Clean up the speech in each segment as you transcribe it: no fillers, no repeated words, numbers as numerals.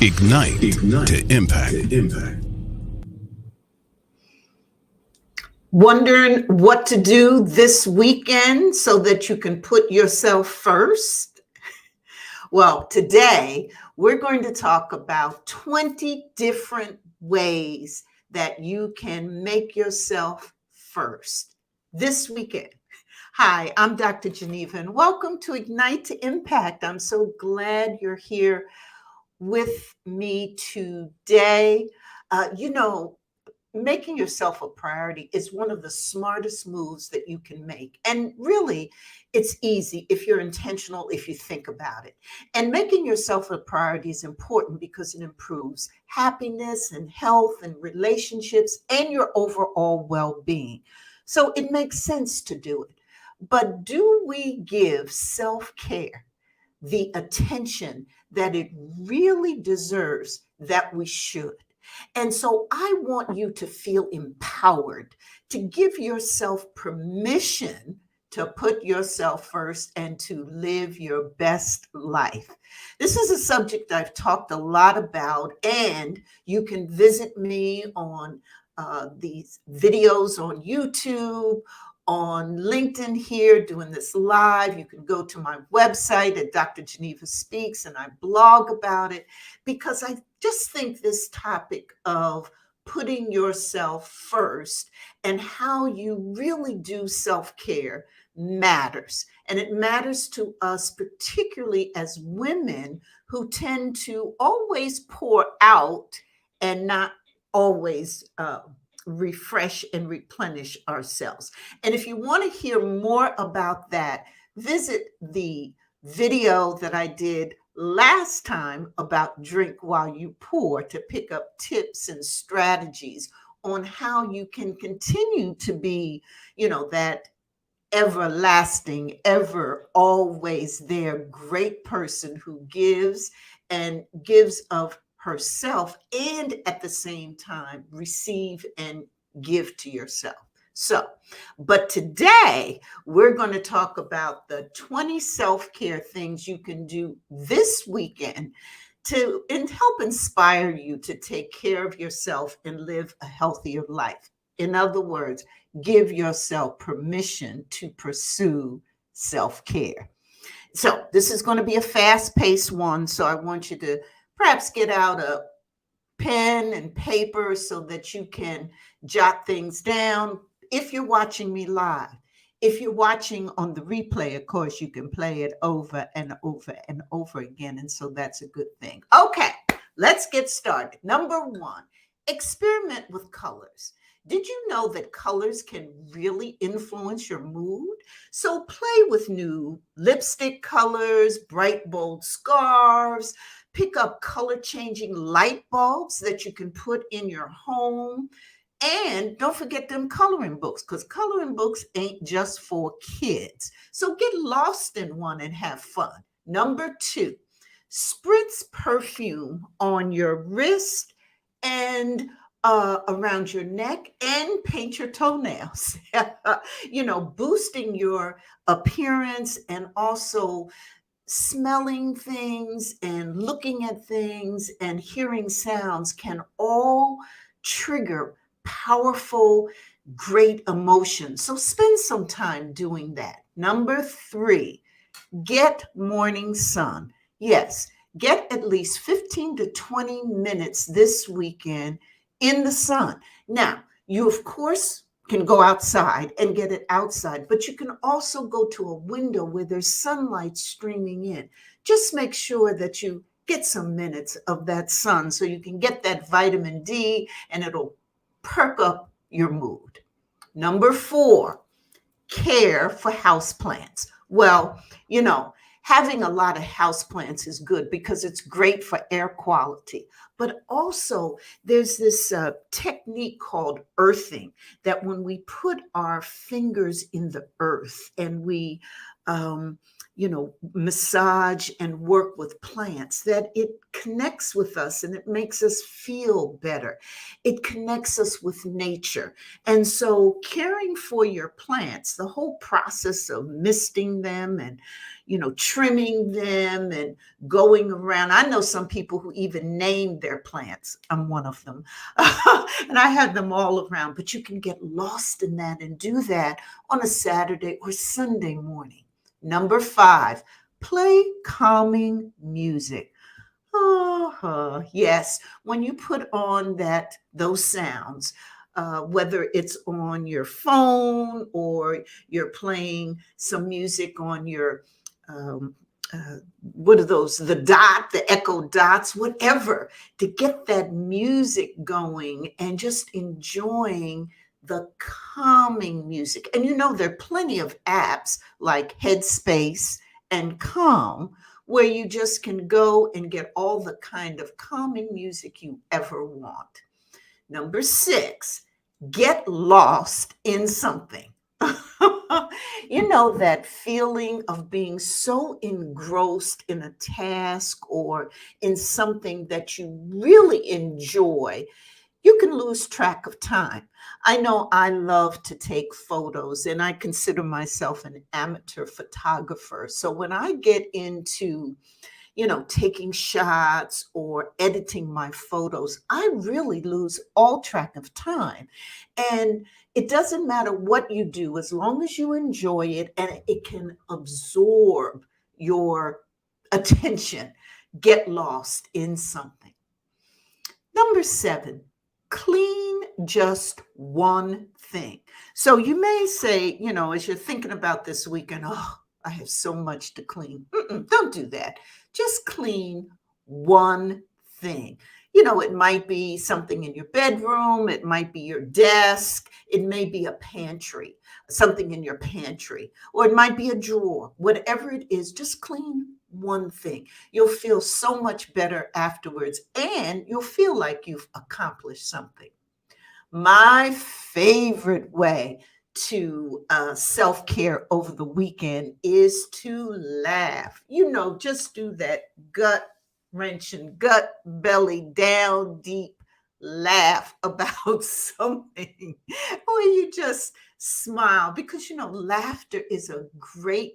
Ignite to impact. Wondering what to do this weekend so that you can put yourself first? Well, today we're going to talk about 20 different ways that you can make yourself first this weekend. Hi, I'm Dr. Geneva, and welcome to Ignite to Impact. I'm so glad you're here with me today. Making yourself a priority is one of the smartest moves that you can make. And really, it's easy if you're intentional, if you think about it. And making yourself a priority is important because it improves happiness and health and relationships and your overall well-being. So it makes sense to do it. But do we give self-care the attention that it really deserves that we should? And so I want you to feel empowered to give yourself permission to put yourself first and to live your best life. This is a subject I've talked a lot about, and you can visit me on these videos on YouTube, on LinkedIn here doing this live. You can go to my website at Dr. Geneva Speaks and I blog about it because I just think this topic of putting yourself first and how you really do self-care matters. And it matters to us, particularly as women who tend to always pour out and not always refresh and replenish ourselves. And if you want to hear more about that, visit the video that I did last time about drink while you pour to pick up tips and strategies on how you can continue to be, that everlasting, ever, always there, great person who gives and gives of herself and at the same time receive and give to yourself. But today we're going to talk about the 20 self-care things you can do this weekend to help inspire you to take care of yourself and live a healthier life. In other words, give yourself permission to pursue self-care. So this is going to be a fast-paced one, so I want you to perhaps get out a pen and paper so that you can jot things down. If you're watching me live, if you're watching on the replay, of course, you can play it over and over and over again. And so that's a good thing. Okay, let's get started. Number one, experiment with colors. Did you know that colors can really influence your mood? So play with new lipstick colors, bright, bold scarves. Pick up color-changing light bulbs that you can put in your home. And don't forget them coloring books, because coloring books ain't just for kids. So get lost in one and have fun. Number two, spritz perfume on your wrist and around your neck and paint your toenails. Boosting your appearance and also smelling things and looking at things and hearing sounds can all trigger powerful, great emotions. So spend some time doing that. Number three, get morning sun. Yes, get at least 15 to 20 minutes this weekend in the sun. Now, you, of course, can go outside and get it outside, but you can also go to a window where there's sunlight streaming in. Just make sure that you get some minutes of that sun so you can get that vitamin D and it'll perk up your mood. Number four, care for houseplants. Well, having a lot of houseplants is good because it's great for air quality. But also, there's this technique called earthing, that when we put our fingers in the earth and we, um, massage and work with plants, that it connects with us and it makes us feel better. It connects us with nature. And so, caring for your plants, the whole process of misting them and, trimming them and going around. I know some people who even name their plants. I'm one of them. And I had them all around, but you can get lost in that and do that on a Saturday or Sunday morning. Number 5, play calming music. Yes, when you put on those sounds, whether it's on your phone or you're playing some music on your um, what are those? The echo dots, whatever, to get that music going and just enjoying the calming music. And there are plenty of apps like Headspace and Calm where you just can go and get all the kind of calming music you ever want. Number 6, get lost in something. That feeling of being so engrossed in a task or in something that you really enjoy, you can lose track of time. I know I love to take photos and I consider myself an amateur photographer. So when I get into taking shots or editing my photos, I really lose all track of time. And it doesn't matter what you do, as long as you enjoy it and it can absorb your attention, get lost in something. Number 7, clean just one thing. So you may say, as you're thinking about this weekend, oh, I have so much to clean. Don't do that. Just clean one thing. It might be something in your bedroom. It might be your desk. It may be a pantry, something in your pantry, or it might be a drawer. Whatever it is, just clean one thing. You'll feel so much better afterwards, and you'll feel like you've accomplished something. My favorite way to self-care over the weekend is to laugh. Just do that gut wrenching, gut belly down deep laugh about something where you just smile, because laughter is a great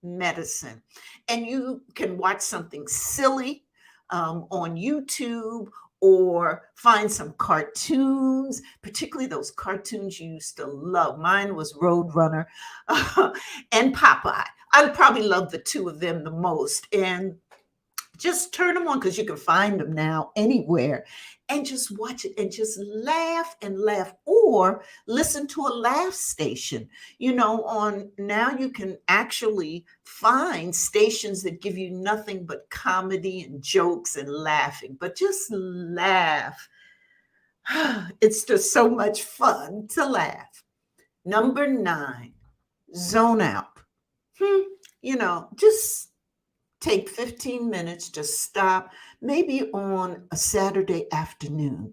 medicine. And you can watch something silly on YouTube or find some cartoons, particularly those cartoons you used to love. Mine was Roadrunner and Popeye. I probably love the two of them the most. And just turn them on, because you can find them now anywhere, and just watch it and just laugh and laugh, or listen to a laugh station. On now you can actually find stations that give you nothing but comedy and jokes and laughing, but just laugh. It's just so much fun to laugh. Number 9, zone out. Just take 15 minutes, just stop, maybe on a Saturday afternoon.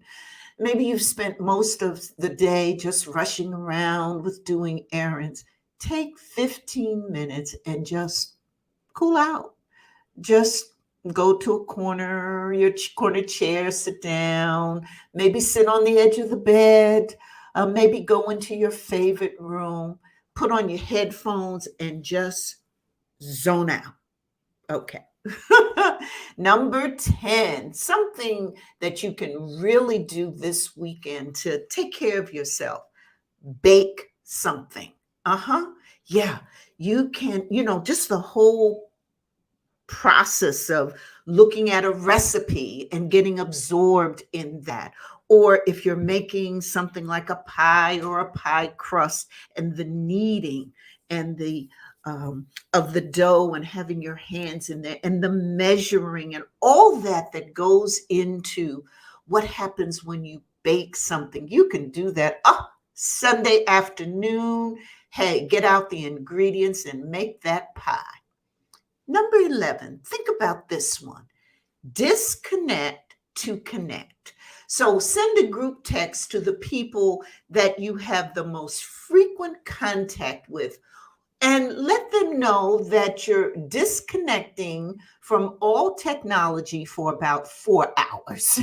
Maybe you've spent most of the day just rushing around with doing errands. Take 15 minutes and just cool out. Just go to a corner, your corner chair, sit down, maybe sit on the edge of the bed, maybe go into your favorite room, put on your headphones and just zone out. Okay. Number 10, something that you can really do this weekend to take care of yourself. Bake something. Yeah, you can, just the whole process of looking at a recipe and getting absorbed in that. Or if you're making something like a pie or a pie crust, and the kneading and the of the dough and having your hands in there and the measuring and all that goes into what happens when you bake something. You can do that Sunday afternoon. Hey, get out the ingredients and make that pie. Number 11, think about this one. Disconnect to connect. So send a group text to the people that you have the most frequent contact with and let them know that you're disconnecting from all technology for about 4 hours.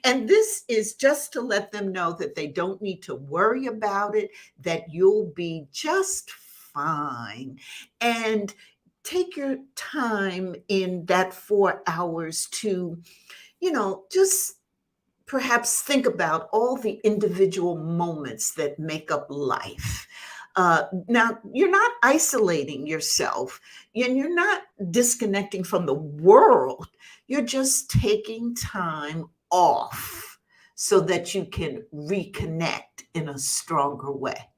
And this is just to let them know that they don't need to worry about it, that you'll be just fine. And take your time in that 4 hours to, just perhaps think about all the individual moments that make up life. Now, you're not isolating yourself and you're not disconnecting from the world. You're just taking time off so that you can reconnect in a stronger way.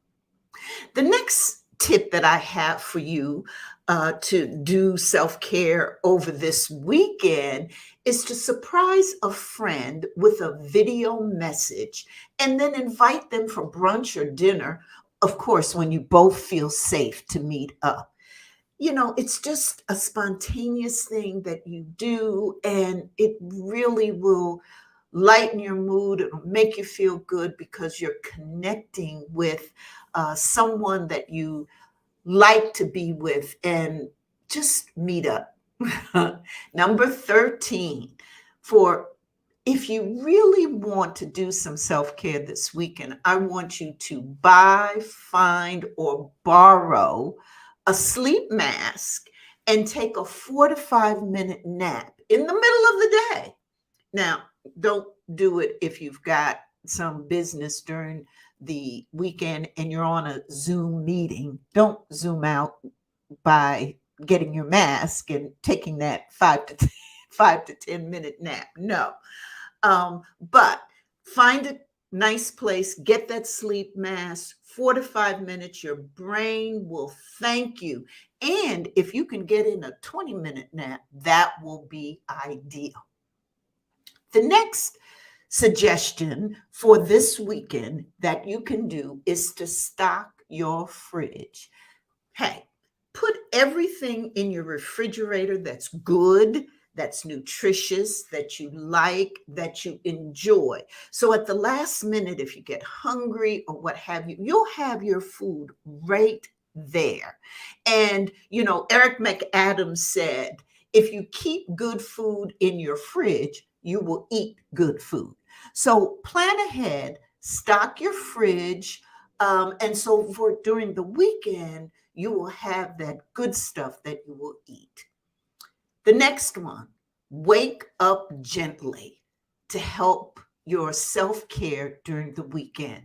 The next tip that I have for you to do self care over this weekend is to surprise a friend with a video message and then invite them for brunch or dinner, of course, when you both feel safe to meet up. It's just a spontaneous thing that you do, and it really will lighten your mood. It'll make you feel good because you're connecting with someone that you like to be with, and just meet up. Number 13, for if you really want to do some self-care this weekend, I want you to buy, find, or borrow a sleep mask and take a 4 to 5 minute nap in the middle of the day. Now, don't do it if you've got some business during the weekend and you're on a Zoom meeting. Don't Zoom out by getting your mask and taking that 5 to 10 minute nap. No. But find a nice place, get that sleep mask, 4 to 5 minutes, your brain will thank you. And if you can get in a 20-minute nap, that will be ideal. The next suggestion for this weekend that you can do is to stock your fridge. Hey, put everything in your refrigerator that's good, that's nutritious, that you like, that you enjoy. So at the last minute, if you get hungry or what have you, you'll have your food right there. And, Eric McAdams said, if you keep good food in your fridge, you will eat good food. So plan ahead, stock your fridge. And so for during the weekend, you will have that good stuff that you will eat. The next one, wake up gently to help your self-care during the weekend.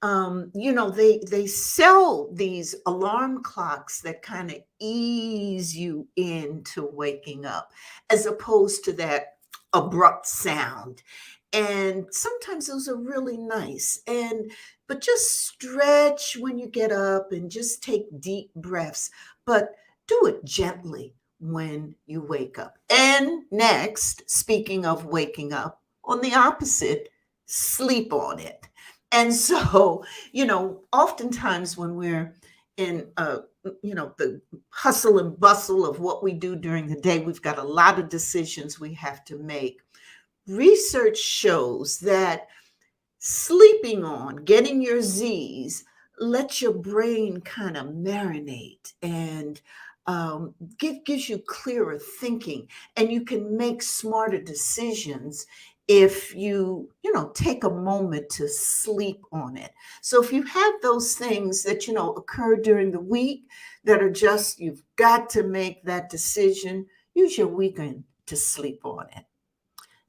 They sell these alarm clocks that kind of ease you into waking up as opposed to that abrupt sound. And sometimes those are really nice. But just stretch when you get up and just take deep breaths, but do it gently when you wake up. And next, speaking of waking up, on the opposite, sleep on it. And so, oftentimes when we're in, the hustle and bustle of what we do during the day, we've got a lot of decisions we have to make. Research shows that sleeping on, getting your Z's, lets your brain kind of marinate and gives you clearer thinking, and you can make smarter decisions if you take a moment to sleep on it. So if you have those things that occur during the week that are just you've got to make that decision, use your weekend to sleep on it.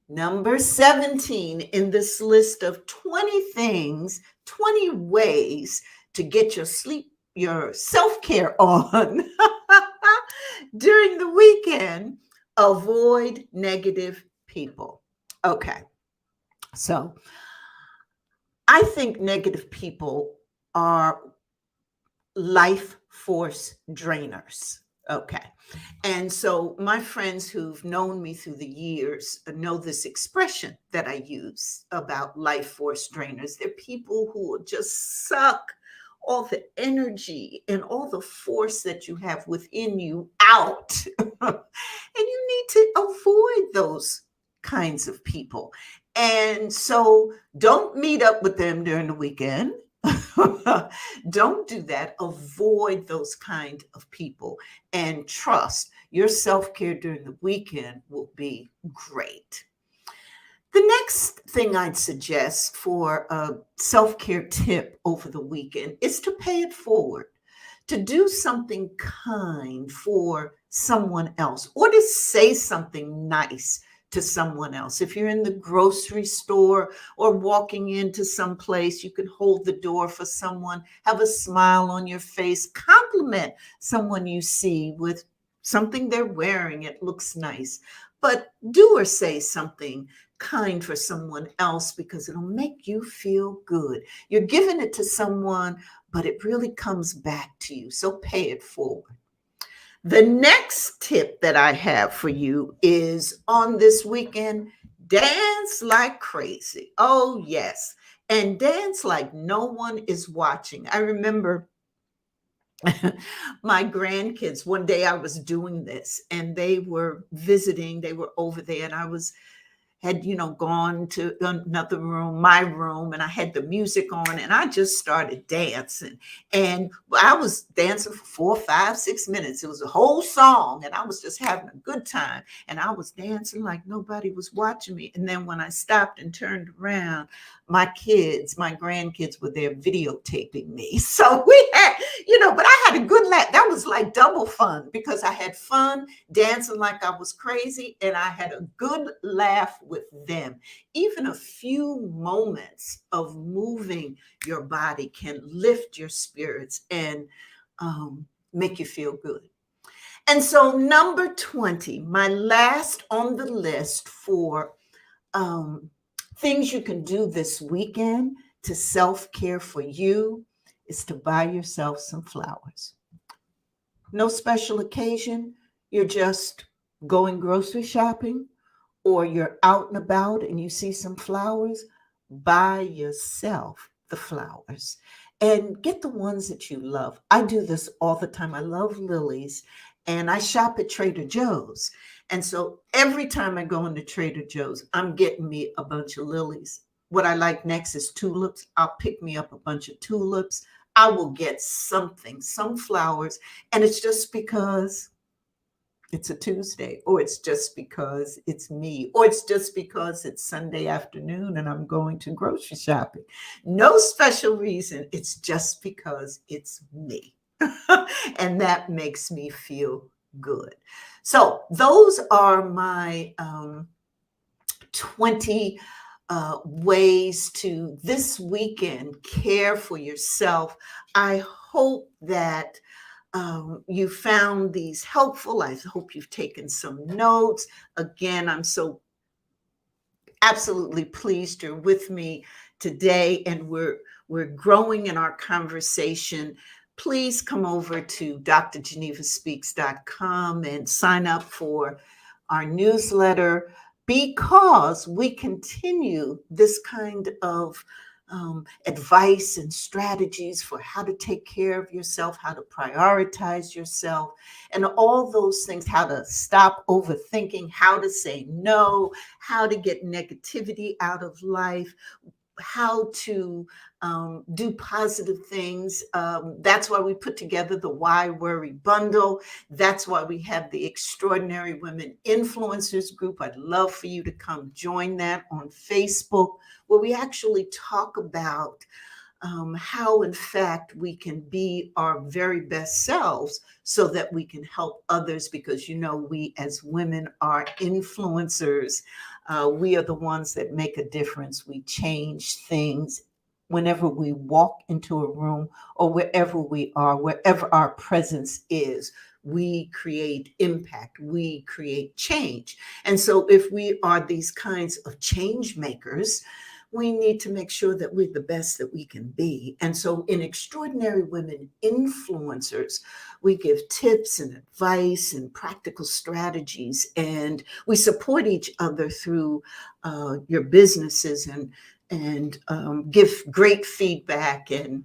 Number 17 in this list of 20 things, 20 ways to get your self-care on during the weekend, avoid negative people. Okay. So I think negative people are life force drainers. Okay. And so my friends who've known me through the years know this expression that I use about life force drainers. They're people who will just suck all the energy and all the force that you have within you out. And you need to avoid those kinds of people. And so don't meet up with them during the weekend. Don't do that. Avoid those kind of people and trust your self-care during the weekend will be great. The next thing I'd suggest for a self-care tip over the weekend is to pay it forward, to do something kind for someone else, or to say something nice to someone else. If you're in the grocery store or walking into some place, you can hold the door for someone, have a smile on your face, compliment someone you see with something they're wearing. It looks nice. But do or say something kind for someone else because it'll make you feel good. You're giving it to someone, but it really comes back to you. So pay it forward. The next tip that I have for you is on this weekend, dance like crazy. Oh, yes. And dance like no one is watching. I remember my grandkids, one day I was doing this and they were visiting, they were over there, and I had gone to another room, my room, and I had the music on and I just started dancing. And I was dancing for 4, 5, 6 minutes. It was a whole song and I was just having a good time, and I was dancing like nobody was watching me. And then when I stopped and turned around, my grandkids were there videotaping me. So we had, but I had a good laugh. That was like double fun because I had fun dancing like I was crazy, and I had a good laugh with them. Even a few moments of moving your body can lift your spirits and make you feel good. And so number 20, my last on the list for things you can do this weekend to self-care for you is to buy yourself some flowers. No special occasion. You're just going grocery shopping, or you're out and about and you see some flowers. Buy yourself the flowers and get the ones that you love. I do this all the time. I love lilies, and I shop at Trader Joe's. And so every time I go into Trader Joe's, I'm getting me a bunch of lilies. What I like next is tulips. I'll pick me up a bunch of tulips. I will get something, some flowers. And it's just because it's a Tuesday, or it's just because it's me, or it's just because it's Sunday afternoon and I'm going to grocery shopping. No special reason. It's just because it's me. And that makes me feel good. So those are my 20 ways to this weekend care for yourself. I hope that you found these helpful. I hope you've taken some notes. Again, I'm so absolutely pleased you're with me today, and we're growing in our conversation. Please come over to drgenevaspeaks.com and sign up for our newsletter, because we continue this kind of advice and strategies for how to take care of yourself, how to prioritize yourself, and all those things, how to stop overthinking, how to say no, how to get negativity out of life, how to do positive things. That's why we put together the Why Worry Bundle. That's why we have the Extraordinary Women Influencers group. I'd love for you to come join that on Facebook, where we actually talk about how, in fact, we can be our very best selves so that we can help others, because, we as women are influencers. We are the ones that make a difference. We change things whenever we walk into a room, or wherever we are, wherever our presence is. We create impact, we create change. And so if we are these kinds of change makers, we need to make sure that we're the best that we can be. And so in Extraordinary Women Influencers, we give tips and advice and practical strategies, and we support each other through your businesses, and give great feedback, and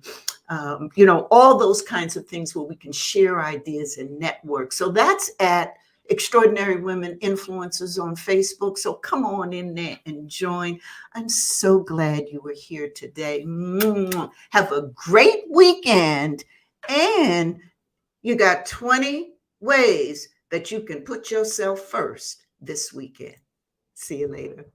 all those kinds of things where we can share ideas and network. So that's at Extraordinary Women Influencers on Facebook. So come on in there and join. I'm so glad you were here today. Have a great weekend. And you got 20 ways that you can put yourself first this weekend. See you later.